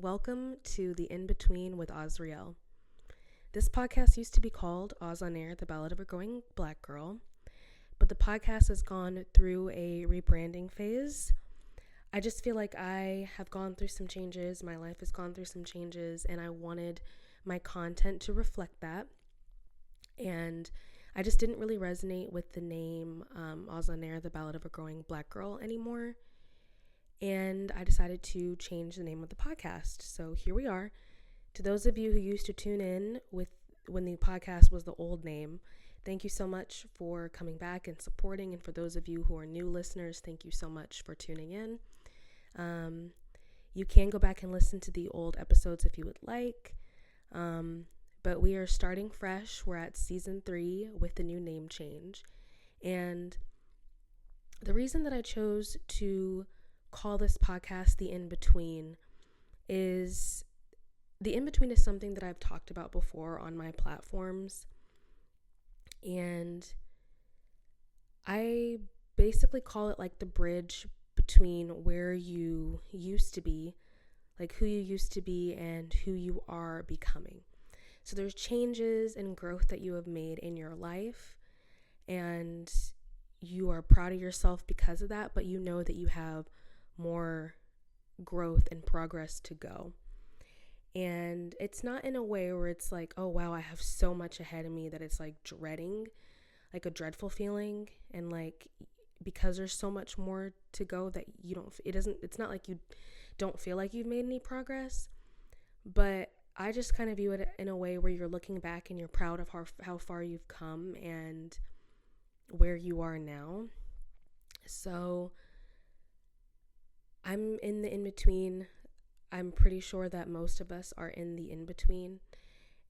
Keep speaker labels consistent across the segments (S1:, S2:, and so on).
S1: Welcome to The In Between with Azriel. This podcast used to be called Oz on Air, The Ballad of a Growing Black Girl, but the podcast has gone through a rebranding phase. I just feel like I have gone through some changes, my life has gone through some changes, and I wanted my content to reflect that. And I just didn't really resonate with the name Oz on Air, The Ballad of a Growing Black Girl anymore. And I decided to change the name of the podcast. So here we are. To those of you who used to tune in when the podcast was the old name, thank you so much for coming back and supporting. And for those of you who are new listeners, thank you so much for tuning in. You can go back and listen to the old episodes if you would like. But we are starting fresh. We're at season 3 with the new name change. And the reason that I chose to call this podcast The In Between is something that I've talked about before on my platforms, and I basically call it like the bridge between where you used to be, like who you used to be and who you are becoming. So there's changes and growth that you have made in your life, and you are proud of yourself because of that, but you know that you have more growth and progress to go. And it's not in a way where it's like, oh wow, I have so much ahead of me that it's like dreading, like a dreadful feeling, and like because there's so much more to go that it's not like you don't feel like you've made any progress. But I just kind of view it in a way where you're looking back and you're proud of how far you've come and where you are now. So I'm in the in-between. I'm pretty sure that most of us are in the in-between.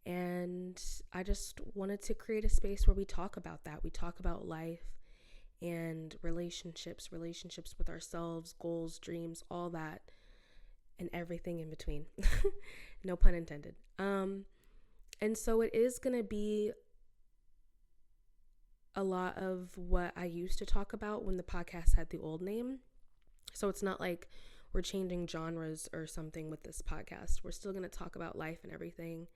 S1: And I just wanted to create a space where we talk about that. We talk about life and relationships with ourselves, goals, dreams, all that, and everything in between. No pun intended. And so it is going to be a lot of what I used to talk about when the podcast had the old name. So it's not like we're changing genres or something with this podcast. We're still going to talk about life and everything.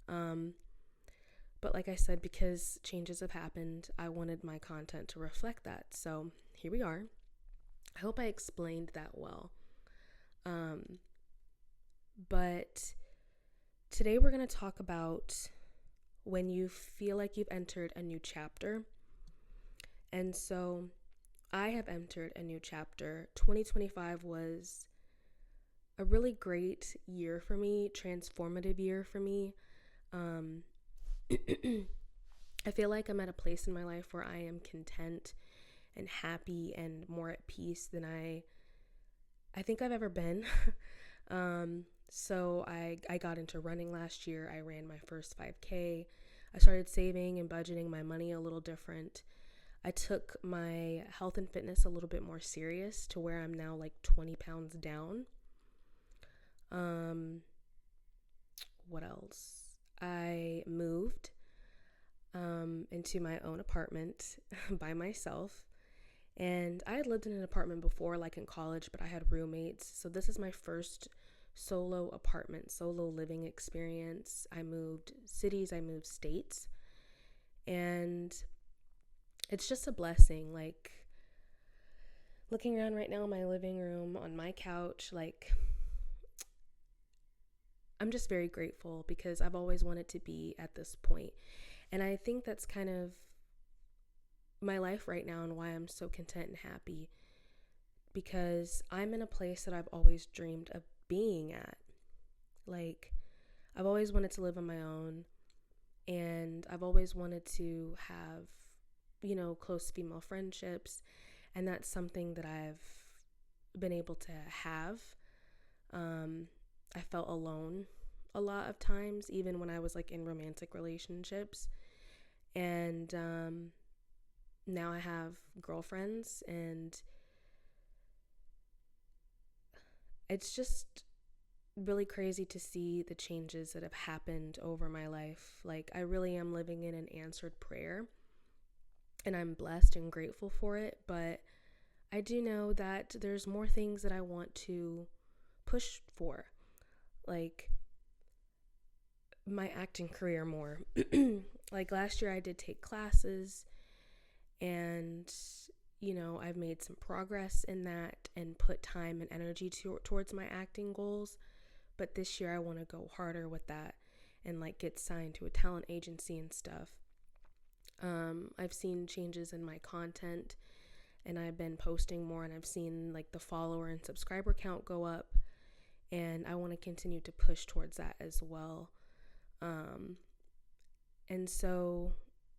S1: But like I said, because changes have happened, I wanted my content to reflect that. So here we are. I hope I explained that well. But today we're going to talk about when you feel like you've entered a new chapter. And so I have entered a new chapter. 2025 was a really great year for me, transformative year for me. I feel like I'm at a place in my life where I am content and happy and more at peace than I think I've ever been. So I got into running last year. I ran my first 5K. I started saving and budgeting my money a little different. I took my health and fitness a little bit more serious to where I'm now like 20 pounds down. What else? I moved into my own apartment by myself. And I had lived in an apartment before, like in college, but I had roommates. So this is my first solo apartment, solo living experience. I moved cities, I moved states. And it's just a blessing. Like looking around right now in my living room, on my couch, like I'm just very grateful because I've always wanted to be at this point. And I think that's kind of my life right now and why I'm so content and happy, because I'm in a place that I've always dreamed of being at. Like I've always wanted to live on my own, and I've always wanted to have, close female friendships, and that's something that I've been able to have. I felt alone a lot of times, even when I was like in romantic relationships, and now I have girlfriends, and it's just really crazy to see the changes that have happened over my life. Like I really am living in an answered prayer, and I'm blessed and grateful for it, but I do know that there's more things that I want to push for. like my acting career more. Like last year I did take classes, and I've made some progress in that and put time and energy towards my acting goals. But this year I want to go harder with that and like get signed to a talent agency and stuff. I've seen changes in my content, and I've been posting more, and I've seen like the follower and subscriber count go up, and I want to continue to push towards that as well. And so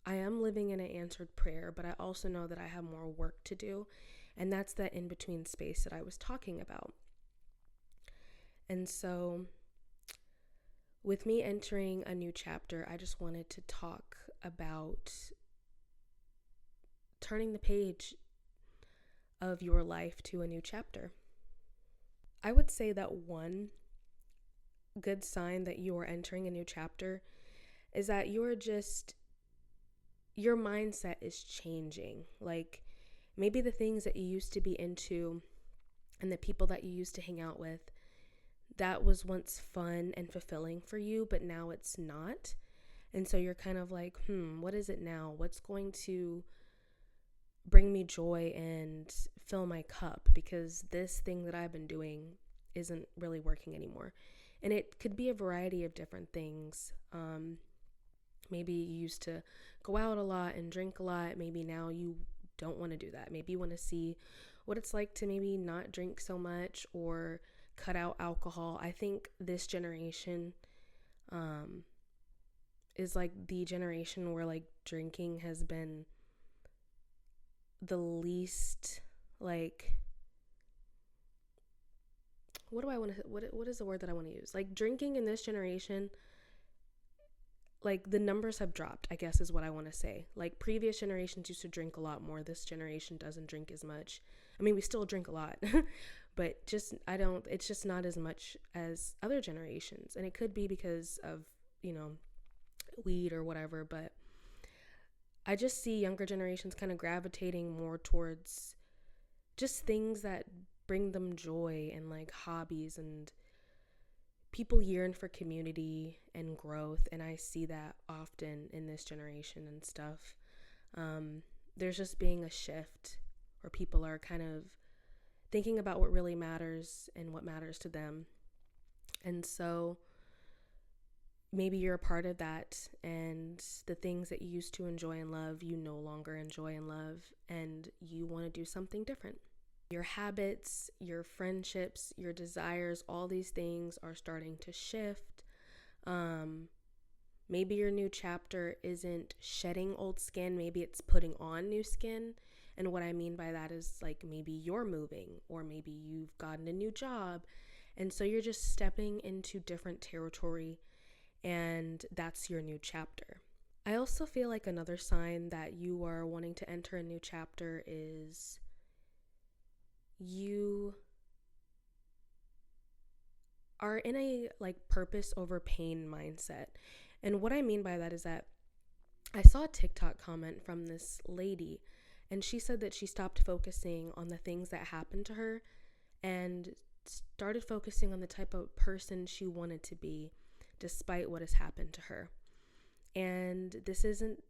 S1: I am living in an answered prayer, but I also know that I have more work to do, and that's that in between space that I was talking about. And so with me entering a new chapter, I just wanted to talk about turning the page of your life to a new chapter. I would say that one good sign that you are entering a new chapter is that your mindset is changing. Like maybe the things that you used to be into and the people that you used to hang out with, that was once fun and fulfilling for you, but now it's not. And so you're kind of like, what is it now? What's going to bring me joy and fill my cup? Because this thing that I've been doing isn't really working anymore. And it could be a variety of different things. Maybe you used to go out a lot and drink a lot. Maybe now you don't want to do that. Maybe you want to see what it's like to maybe not drink so much or cut out alcohol. I think this generation is like the generation where like drinking has been the least, like, what is the word that I want to use? Like drinking in this generation, like the numbers have dropped, I guess is what I want to say. Like previous generations used to drink a lot more. This generation doesn't drink as much. I mean, we still drink a lot, but it's just not as much as other generations. And it could be because of, weed or whatever, but I just see younger generations kind of gravitating more towards just things that bring them joy and like hobbies, and people yearn for community and growth, and I see that often in this generation and stuff. There's just being a shift where people are kind of thinking about what really matters and what matters to them. And so maybe you're a part of that, and the things that you used to enjoy and love, you no longer enjoy and love, and you want to do something different. Your habits, your friendships, your desires, all these things are starting to shift. Maybe your new chapter isn't shedding old skin, maybe it's putting on new skin. And what I mean by that is like maybe you're moving, or maybe you've gotten a new job, and so you're just stepping into different territory, and that's your new chapter. I also feel like another sign that you are wanting to enter a new chapter is you are in a like purpose over pain mindset. And what I mean by that is that I saw a TikTok comment from this lady, and she said that she stopped focusing on the things that happened to her and started focusing on the type of person she wanted to be despite what has happened to her. And this isn't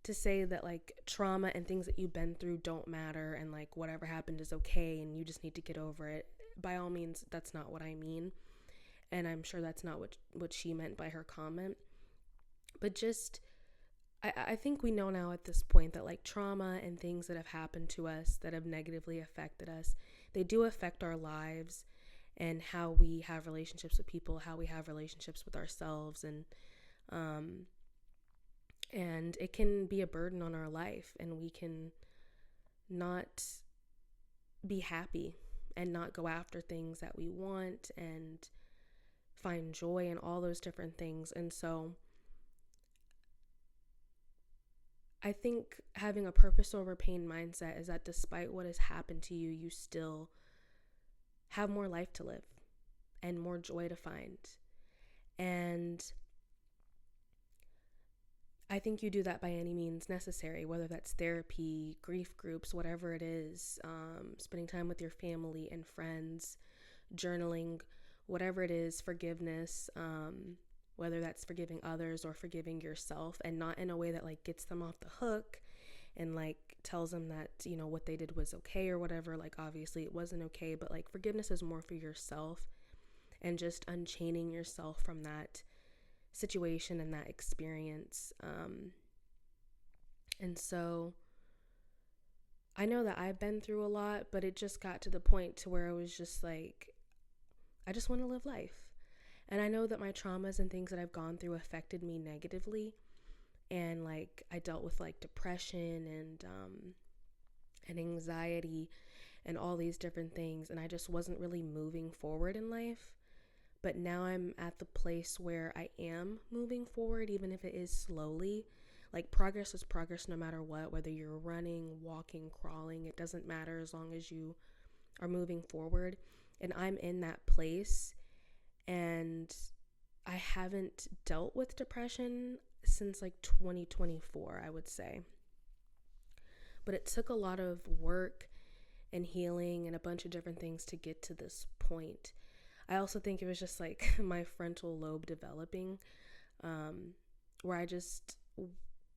S1: to say that like trauma and things that you've been through don't matter, and like whatever happened is okay and you just need to get over it. By all means, that's not what I mean. And I'm sure that's not what she meant by her comment. But just, I think we know now at this point that like trauma and things that have happened to us that have negatively affected us, they do affect our lives and how we have relationships with people, how we have relationships with ourselves, and it can be a burden on our life, and we can not be happy and not go after things that we want and find joy in all those different things. And so I think having a purpose over pain mindset is that despite what has happened to you, you still have more life to live and more joy to find. And I think you do that by any means necessary, whether that's therapy, grief groups, whatever it is, spending time with your family and friends, journaling, whatever it is, forgiveness, whether that's forgiving others or forgiving yourself, and not in a way that like gets them off the hook and like tells them that, you know, what they did was okay or whatever. Like obviously it wasn't okay, but like forgiveness is more for yourself and just unchaining yourself from that situation and that experience. And so I know that I've been through a lot, but it just got to the point to where I was just like, I just want to live life. And I know that my traumas and things that I've gone through affected me negatively. And like I dealt with like depression and anxiety and all these different things, and I just wasn't really moving forward in life. But now I'm at the place where I am moving forward, even if it is slowly. Like progress is progress no matter what, whether you're running, walking, crawling, it doesn't matter as long as you are moving forward. And I'm in that place, and I haven't dealt with depression since like 2024, I would say. But it took a lot of work and healing and a bunch of different things to get to this point. I also think it was just like my frontal lobe developing, where I just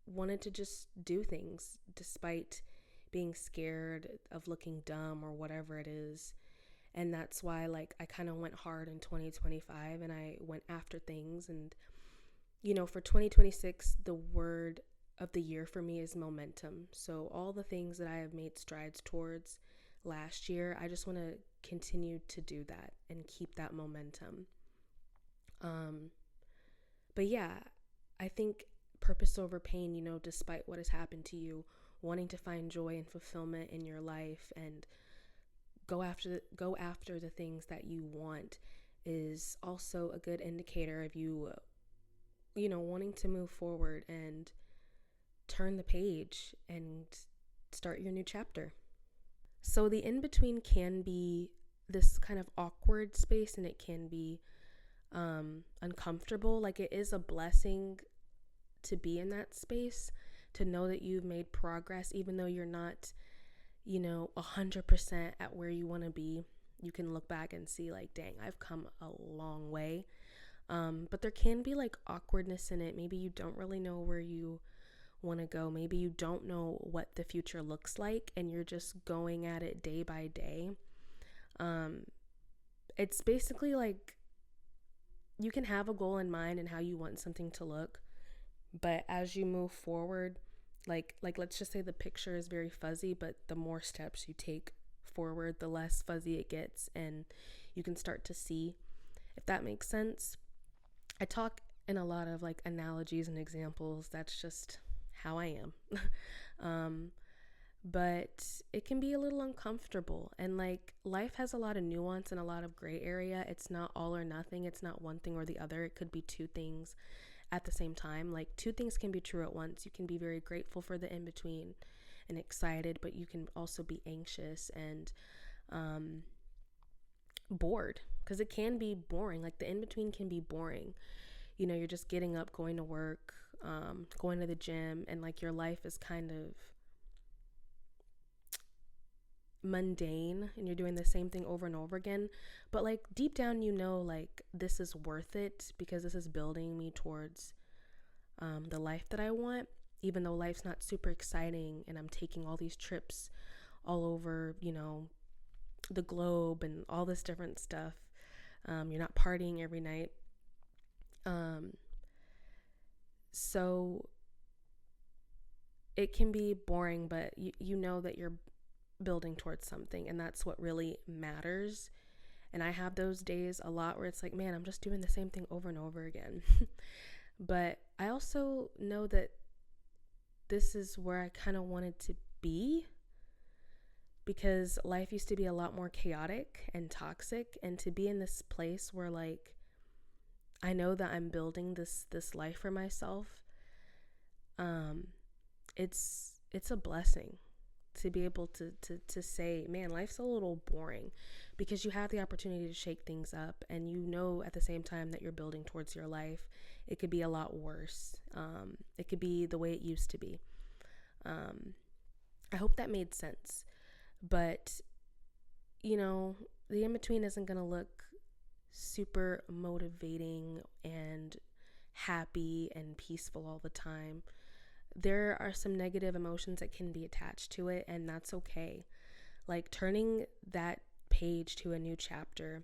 S1: wanted to just do things despite being scared of looking dumb or whatever it is. And that's why like I kind of went hard in 2025 and I went after things. And you know, for 2026, the word of the year for me is momentum. So all the things that I have made strides towards last year, I just want to continue to do that and keep that momentum. But yeah, I think purpose over pain, you know, despite what has happened to you, wanting to find joy and fulfillment in your life and go after the things that you want is also a good indicator of you, you know, wanting to move forward and turn the page and start your new chapter. So the in between can be this kind of awkward space, and it can be uncomfortable. Like it is a blessing to be in that space, to know that you've made progress, even though you're not, you know, 100% at where you want to be. You can look back and see like, dang, I've come a long way. But there can be like awkwardness in it. Maybe you don't really know where you want to go. Maybe you don't know what the future looks like and you're just going at it day by day. It's basically like you can have a goal in mind and how you want something to look, but as you move forward, like let's just say the picture is very fuzzy, but the more steps you take forward, the less fuzzy it gets, and you can start to see, if that makes sense. I talk in a lot of like analogies and examples. That's just how I am. But it can be a little uncomfortable, and like life has a lot of nuance and a lot of gray area. It's not all or nothing. It's not one thing or the other. It could be two things at the same time. Like two things can be true at once. You can be very grateful for the in between and excited, but you can also be anxious and bored, because it can be boring. Like the in between can be boring. You know, you're just getting up, going to work, going to the gym, and like your life is kind of mundane and you're doing the same thing over and over again. But like deep down, you know, like this is worth it because this is building me towards the life that I want, even though life's not super exciting and I'm taking all these trips all over, you know, the globe and all this different stuff. You're not partying every night. So it can be boring, but you know that you're building towards something, and that's what really matters. And I have those days a lot where it's like, man, I'm just doing the same thing over and over again. But I also know that this is where I kind of wanted to be, because life used to be a lot more chaotic and toxic, and to be in this place where like I know that I'm building this life for myself, it's a blessing to be able to say, man, life's a little boring, because you have the opportunity to shake things up, and you know at the same time that you're building towards your life. It could be a lot worse. It could be the way it used to be. I hope that made sense. But, you know, the in between isn't going to look super motivating and happy and peaceful all the time. There are some negative emotions that can be attached to it, and that's okay. Like turning that page to a new chapter,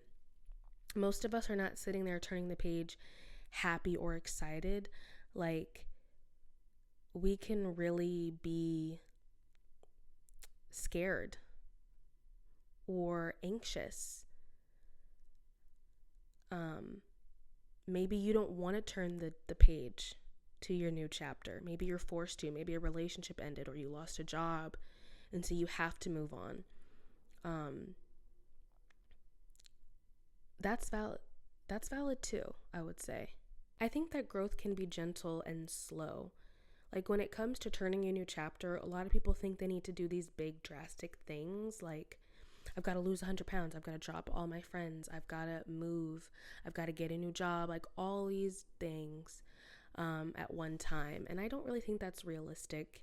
S1: most of us are not sitting there turning the page happy or excited. Like, we can really be scared or anxious. Maybe you don't want to turn the page to your new chapter. Maybe you're forced to. Maybe a relationship ended or you lost a job, and so you have to move on. That's valid. That's valid too, I would say. I think that growth can be gentle and slow. Like when it comes to turning a new chapter, a lot of people think they need to do these big drastic things like I've got to lose 100 pounds, I've got to drop all my friends, I've got to move, I've got to get a new job, like all these things at one time. And I don't really think that's realistic.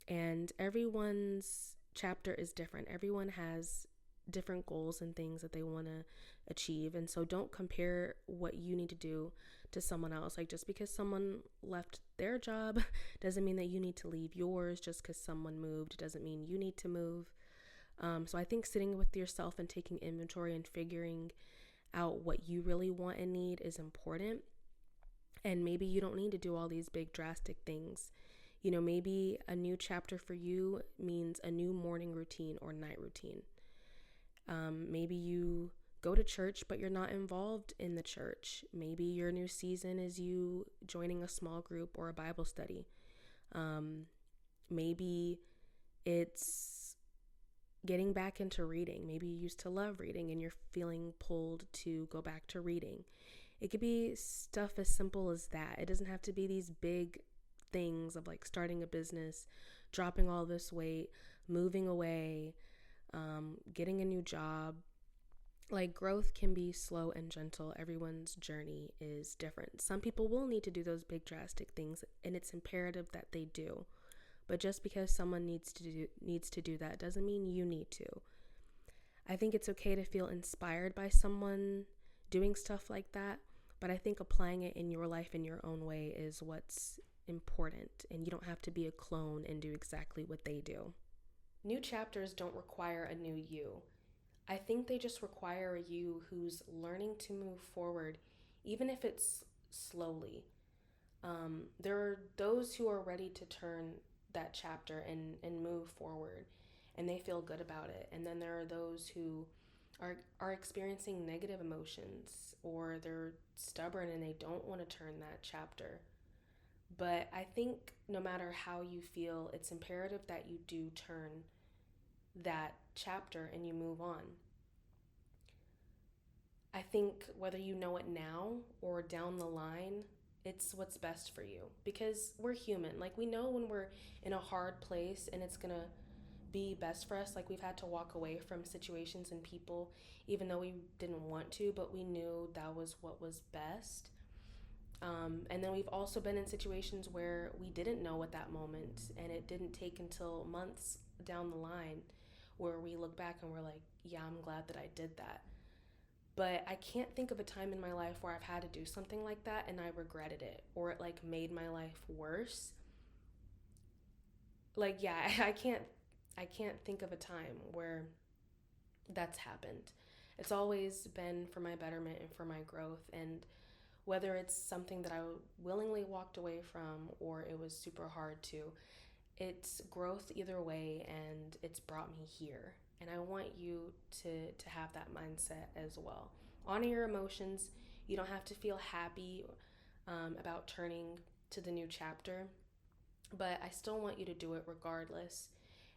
S1: And everyone's chapter is different. Everyone has different goals and things that they want to achieve. And so don't compare what you need to do to someone else. Like just because someone left their job doesn't mean that you need to leave yours. Just because someone moved doesn't mean you need to move. So I think sitting with yourself and taking inventory and figuring out what you really want and need is important. And maybe you don't need to do all these big drastic things. You know, maybe a new chapter for you means a new morning routine or night routine. Maybe you go to church, but you're not involved in the church. Maybe your new season is you joining a small group or a Bible study. Maybe it's getting back into reading. Maybe you used to love reading and you're feeling pulled to go back to reading. It could be stuff as simple as that. It doesn't have to be these big things of like starting a business, dropping all this weight, moving away, getting a new job. Like growth can be slow and gentle. Everyone's journey is different. Some people will need to do those big drastic things, and it's imperative that they do. But just because someone needs to do that doesn't mean you need to. I think it's okay to feel inspired by someone doing stuff like that, but I think applying it in your life in your own way is what's important, and you don't have to be a clone and do exactly what they do. New chapters don't require a new you. I think they just require a you who's learning to move forward, even if it's slowly. There are those who are ready to turn that chapter and move forward, and they feel good about it. And then there are those who are experiencing negative emotions, or they're stubborn and they don't want to turn that chapter. But I think no matter how you feel, it's imperative that you do turn that chapter and you move on. I think whether you know it now or down the line, it's what's best for you, because we're human. Like we know when we're in a hard place and it's going to be best for us. Like we've had to walk away from situations and people even though we didn't want to, but we knew that was what was best. And then we've also been in situations where we didn't know at that moment, and it didn't take until months down the line where we look back and we're like, yeah, I'm glad that I did that. But I can't think of a time in my life where I've had to do something like that and I regretted it, or it like made my life worse. Like, yeah, I can't think of a time where that's happened. It's always been for my betterment and for my growth. And whether it's something that I willingly walked away from or it was super hard to, it's growth either way, and it's brought me here. And I want you to have that mindset as well. Honor your emotions. You don't have to feel happy about turning to the new chapter, but I still want you to do it regardless.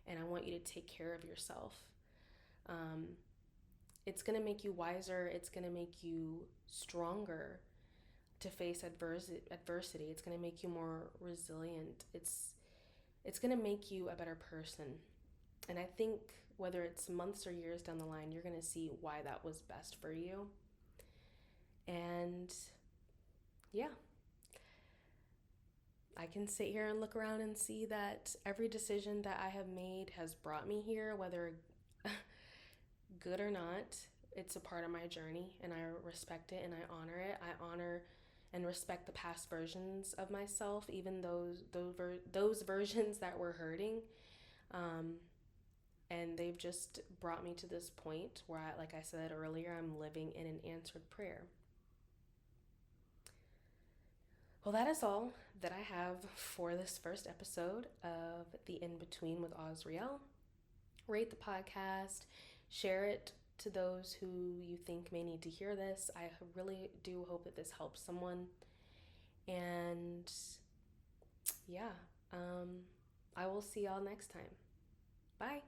S1: And I want you to take care of yourself. Um, it's going to make you wiser. It's going to make you stronger to face adversity. It's going to make you more resilient. It's going to make you a better person. And I think whether it's months or years down the line, you're going to see why that was best for you. And yeah, I can sit here and look around and see that every decision that I have made has brought me here, whether good or not. it's a part of my journey, and I respect it and I honor it. I honor and respect the past versions of myself, even those versions that were hurting. Um, and they've just brought me to this point where like I said earlier, I'm living in an answered prayer. Well, that is all that I have for this first episode of The In Between with Osriel. Rate the podcast, share it to those who you think may need to hear this. I really do hope that this helps someone. And yeah, I will see y'all next time. Bye.